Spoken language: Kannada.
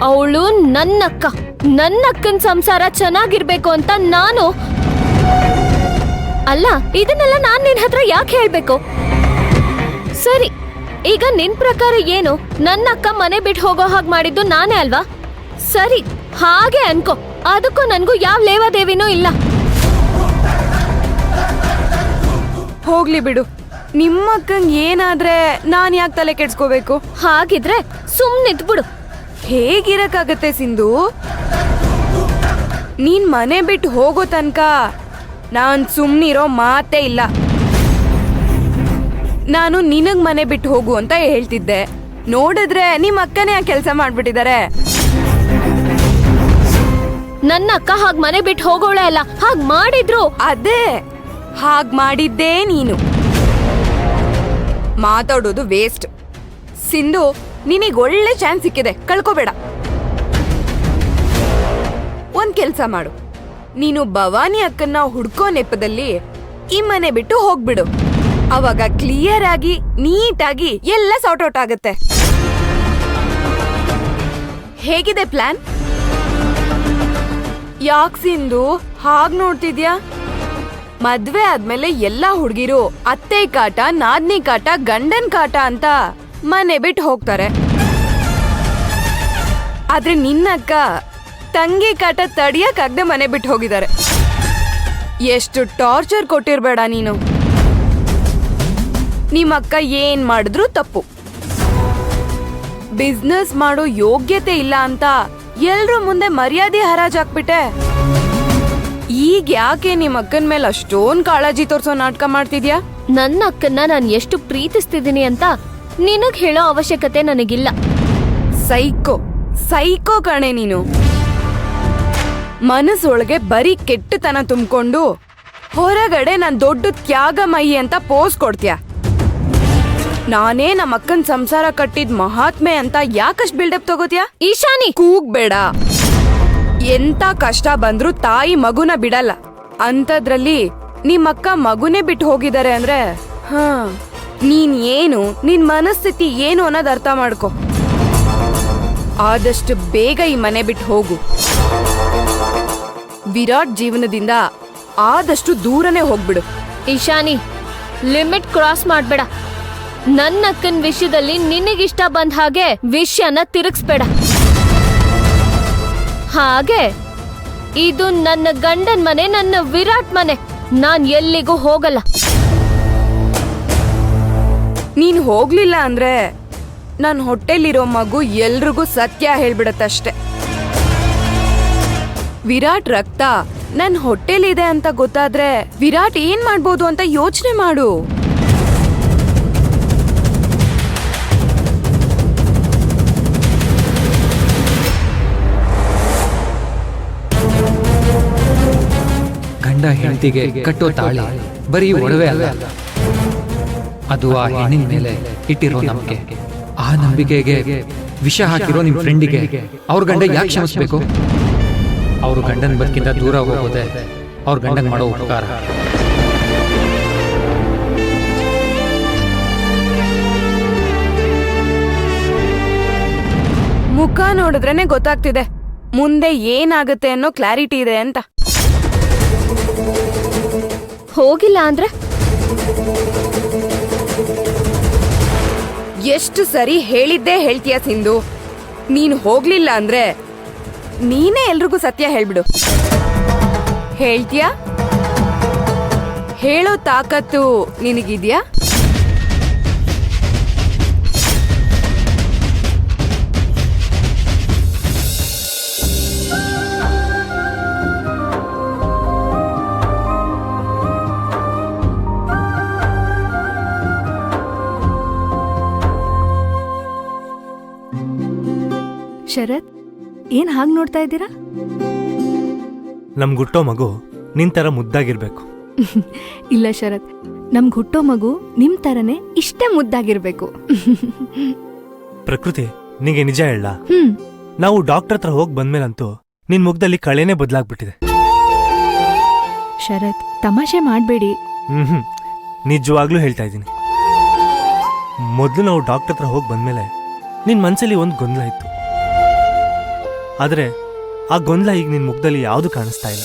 ಅವಳು ನನ್ನಕ್ಕನ್ ಸಂಸಾರ ಚೆನ್ನಾಗಿರ್ಬೇಕು ಅಂತ ನಾನು ಅಲ್ಲ, ಇದನ್ನೆಲ್ಲ ನಾನ್ ನಿನ್ ಹತ್ರ ಯಾಕೆ ಹೇಳ್ಬೇಕು? ಸರಿ, ಈಗ ನಿನ್ ಪ್ರಕಾರ ಏನು? ನನ್ನ ಅಕ್ಕ ಮನೆ ಬಿಟ್ಟು ಹೋಗೋ ಹಾಗೆ ಮಾಡಿದ್ದು ನಾನೇ ಅಲ್ವಾ? ಸರಿ, ಹಾಗೆ ಅನ್ಕೋ. ಅದಕ್ಕೂ ನನ್ಗೂ ಯಾವ ಲೇವಾದೇವಿನೂ ಇಲ್ಲ. ಹೋಗ್ಲಿ ಬಿಡು, ನಿಮ್ಮಕ್ಕಂಗ್ ಏನಾದ್ರೆ ನಾನ್ ಯಾಕೆ ತಲೆ ಕೆಡ್ಸ್ಕೋಬೇಕು? ಹಾಗಿದ್ರೆ ಸುಮ್ನಿದ್ಬಿಡು. ಹೇಗಿರಕ್ಕಾಗತ್ತೆ ಸಿಂಧು? ನೀನ್ ಮನೆ ಬಿಟ್ಟು ಹೋಗೋ ತನಕ ನಾನ್ ಸುಮ್ನಿರೋ ಮಾತೇ ಇಲ್ಲ. ನಾನು ನಿನಗ್ ಮನೆ ಬಿಟ್ಟು ಹೋಗು ಅಂತ ಹೇಳ್ತಿದ್ದೆ. ನೋಡಿದ್ರೆ ನಿಮ್ ಅಕ್ಕನೇ ಆ ಕೆಲಸ ಮಾಡ್ಬಿಟ್ಟಿದ್ದಾರೆ. ನನ್ನ ಅಕ್ಕ ಹಾಗ್ ಮನೆ ಬಿಟ್ಟು ಹೋಗೋಳೆ ಅಲ್ಲ, ಹಾಗ್ ಮಾಡಿದ್ರು. ಅದೇ ಹಾಗ್ ಮಾಡಿದ್ದೇ ನೀನು. ಮಾತಾಡೋದು ವೇಸ್ಟ್. ಸಿಂಧು, ನಿನಗ್ ಒಳ್ಳೆ ಚಾನ್ಸ್ ಸಿಕ್ಕಿದೆ, ಕಳ್ಕೋಬೇಡ. ಒಂದ್ ಕೆಲ್ಸ ಮಾಡು, ನೀನು ಭವಾನಿ ಅಕ್ಕನ್ನ ಹುಡ್ಕೋ ನೆಪದಲ್ಲಿ ಈ ಮನೆ ಬಿಟ್ಟು ಹೋಗ್ಬಿಡು. ಅವಾಗ ಕ್ಲಿಯರ್ ಆಗಿ ನೀಟಾಗಿ ಎಲ್ಲ ಸಾರ್ಟ್ ಔಟ್ ಆಗತ್ತೆ. ಹೇಗಿದೆ ಪ್ಲಾನ್? ಯಾಕ್ ಸಿಂಧು ಹಾಗ್ ನೋಡ್ತಿದ್ಯಾ? ಮದ್ವೆ ಆದ್ಮೇಲೆ ಎಲ್ಲಾ ಹುಡ್ಗಿರು ಅತ್ತೆ ಕಾಟ, ನಾದ್ನಿ ಕಾಟ, ಗಂಡನ್ ಕಾಟ ಅಂತ ಮನೆ ಬಿಟ್ಟು ಹೋಗ್ತಾರೆ. ಆದ್ರೆ ನಿನ್ನಕ್ಕ ತಂಗಿ ಕಾಟ ತಡಿಯಕ್ಕಾಗ್ದೆ ಮನೆ ಬಿಟ್ಟು ಹೋಗಿದ್ದಾರೆ. ಎಷ್ಟು ಟಾರ್ಚರ್ ಕೊಟ್ಟಿರ್ಬೇಡ ನೀನು. ನಿಮ್ಮಕ್ಕ ಏನ್ ಮಾಡಿದ್ರು ತಪ್ಪು. ಬಿಸ್ನೆಸ್ ಮಾಡೋ ಯೋಗ್ಯತೆ ಇಲ್ಲ ಅಂತ ಎಲ್ರೂ ಮುಂದೆ ಮರ್ಯಾದೆ ಹರಾಜಾಕ್ಬಿಟ್ಟೆ. ಈಗ ಯಾಕೆ ನಿಮ್ಮ ಅಕ್ಕನ ಮೇಲೆ ಅಷ್ಟೊಂದ್ ಕಾಳಜಿ ತೋರ್ಸೋ ನಾಟಕ ಮಾಡ್ತಿದ್ಯಾ? ನನ್ನ ಅಕ್ಕನ್ನ ನಾನು ಎಷ್ಟು ಪ್ರೀತಿಸ್ತಿದ್ದೀನಿ ಅಂತ ನಿನಗ್ ಹೇಳೋ ಅವಶ್ಯಕತೆ ನನಗಿಲ್ಲ. ಸೈಕೋ ಸೈಕೋ ಕಣೆ ನೀನು. ಮನಸ್ಸೊಳಗೆ ಬರೀ ಕೆಟ್ಟತನ ತುಂಬಿಕೊಂಡು ಹೊರಗಡೆ ನಾನ್ ದೊಡ್ಡ ತ್ಯಾಗಮಯಿ ಅಂತ ಪೋಸ್ ಕೊಡ್ತೀಯ. ನಾನೇ ನಮ್ಮ ಅಕ್ಕನ್ ಸಂಸಾರ ಕಟ್ಟಿದ್ ಮಹಾತ್ಮೆ ಅಂತ ಯಾಕಷ್ಟು ಬಿಲ್ಡಪ್ ತಗೋತೀಯ? ಈಶಾನಿ, ಕೂಗ್ಬೇಡ. ಎಂತ ಕಷ್ಟ ಬಂದ್ರು ತಾಯಿ ಮಗುನ ಬಿಡಲ್ಲ. ಅಂತದ್ರಲ್ಲಿ ನಿಮ್ಮಕ್ಕ ಮಗುನೇ ಬಿಟ್ಟು ಹೋಗಿದ್ದಾರೆ ಅಂದ್ರೆ ನೀನ್ ಏನು, ನಿನ್ ಮನಸ್ಥಿತಿ ಏನು ಅನ್ನೋದು ಅರ್ಥ ಮಾಡ್ಕೊ. ಆದಷ್ಟು ಬೇಗ ಈ ಮನೆ ಬಿಟ್ಟು ಹೋಗು. ವಿರಾಟ್ ಜೀವನದಿಂದ ಆದಷ್ಟು ದೂರನೇ ಹೋಗ್ಬಿಡು. ಈಶಾನಿ, ಲಿಮಿಟ್ ಕ್ರಾಸ್ ಮಾಡ್ಬೇಡ. ನನ್ನ ಅಕ್ಕನ ವಿಷಯದಲ್ಲಿ ನಿನಗಿಷ್ಟ ಬಂದ ಹಾಗೆ ವಿಷಯನ ತಿರುಗಿಸ್ಬೇಡ. ಹಾಗೆ ಇದು ನನ್ನ ಗಂಡನ್ ಮನೆ, ನನ್ನ ವಿರಾಟ್ ಮನೆ. ನಾನ್ ಎಲ್ಲಿಗೂ ಹೋಗಲ್ಲ. ನೀನ್ ಹೋಗ್ಲಿಲ್ಲ ಅಂದ್ರೆ ನನ್ ಹೊಟ್ಟೆಲಿರೋ ಮಗು ಎಲ್ರಿಗೂ ಸತ್ಯ ಹೇಳ್ಬಿಡತ್ತಷ್ಟೆ. ವಿರಾಟ್ ರಕ್ತ ನನ್ ಹೊಟ್ಟೆಲಿದೆ ಅಂತ ಗೊತ್ತಾದ್ರೆ ವಿರಾಟ್ ಏನ್ ಮಾಡ್ಬೋದು ಅಂತ ಯೋಚನೆ ಮಾಡು. ಗಂಡ ಹೆಂಡತಿಗೆ ಕಟ್ಟೋ ತಾಳಿ ಬರೀ ಒಡವೆ ಅಲ್ಲ, ಅದು ಆ ಹೆಣ್ಣಿನ ಮೇಲೆ ಇಟ್ಟಿರೋ ನಂಬಿಕೆ. ಆ ನಂಬಿಕೆಗೆ ವಿಷ ಹಾಕಿರೋ ನಿಮ್ ಫ್ರೆಂಡಿಗೆ ಅವ್ರ ಗಂಡ ಯಾಕೆ ಕ್ಷಮಿಸ್ಬೇಕು? ಅವ್ರ ಗಂಡನ ಬದುಕಿಂದ ದೂರ ಹೋಗೋದೆ ಅವ್ರ ಗಂಡನ್ ಮಾಡೋ ಉಪಕಾರ. ಮುಖ ನೋಡಿದ್ರೇನೆ ಗೊತ್ತಾಗ್ತಿದೆ ಮುಂದೆ ಏನಾಗುತ್ತೆ ಅನ್ನೋ ಕ್ಲಾರಿಟಿ ಇದೆ ಅಂತ. ಹೋಗಿಲ್ಲ ಅಂದ್ರೆ ಎಷ್ಟು ಸರಿ ಹೇಳಿದ್ದೇ ಹೇಳ್ತೀಯ ಸಿಂಧು. ನೀನು ಹೋಗ್ಲಿಲ್ಲ ಅಂದ್ರೆ ನೀನೇ ಎಲ್ರಿಗೂ ಸತ್ಯ ಹೇಳ್ಬಿಡು. ಹೇಳ್ತೀಯಾ? ಹೇಳೋ ತಾಕತ್ತು ನಿನಗಿದ್ಯಾ? ಶರತ್, ಏನ್ ಹಾಗೆ ನೋಡ್ತಾ ಇದ್ದೀರಾ? ನಮ್ಗೆ ಹುಟ್ಟೋ ಮಗು ನಿನ್ ತರ ಮುದ್ದಾಗಿರ್ಬೇಕು. ಇಲ್ಲ ಶರತ್, ನಮ್ಗೆ ಹುಟ್ಟೋ ಮಗು ನಿಮ್ ತರನೇ ಇಷ್ಟೇ ಮುದ್ದಾಗಿರ್ಬೇಕು. ಪ್ರಕೃತಿ, ನಿಂಗೆ ನಿಜ ಹೇಳ, ನಾವು ಡಾಕ್ಟರ್ ಹತ್ರ ಹೋಗಿ ಬಂದ್ಮೇಲಂತೂ ನಿನ್ ಮುಖದಲ್ಲಿ ಕಳೆನೇ ಬದಲಾಗ್ಬಿಟ್ಟಿದೆ. ಶರತ್, ತಮಾಷೆ ಮಾಡ್ಬೇಡಿ. ನಿಜವಾಗ್ಲೂ ಹೇಳ್ತಾ ಇದ್ದೀನಿ. ಮೊದಲು ನಾವು ಡಾಕ್ಟರ್ ಹತ್ರ ಹೋಗಿ ಬಂದ್ಮೇಲೆ ನಿನ್ ಮನ್ಸಲ್ಲಿ ಒಂದು ಗೊಂದಲ ಇತ್ತು. ಆದ್ರೆ ಆ ಗೊಂದಲ ಈಗ ನಿನ್ ಮುಖದಲ್ಲಿ ಯಾವುದು ಕಾಣಿಸ್ತಾ ಇಲ್ಲ.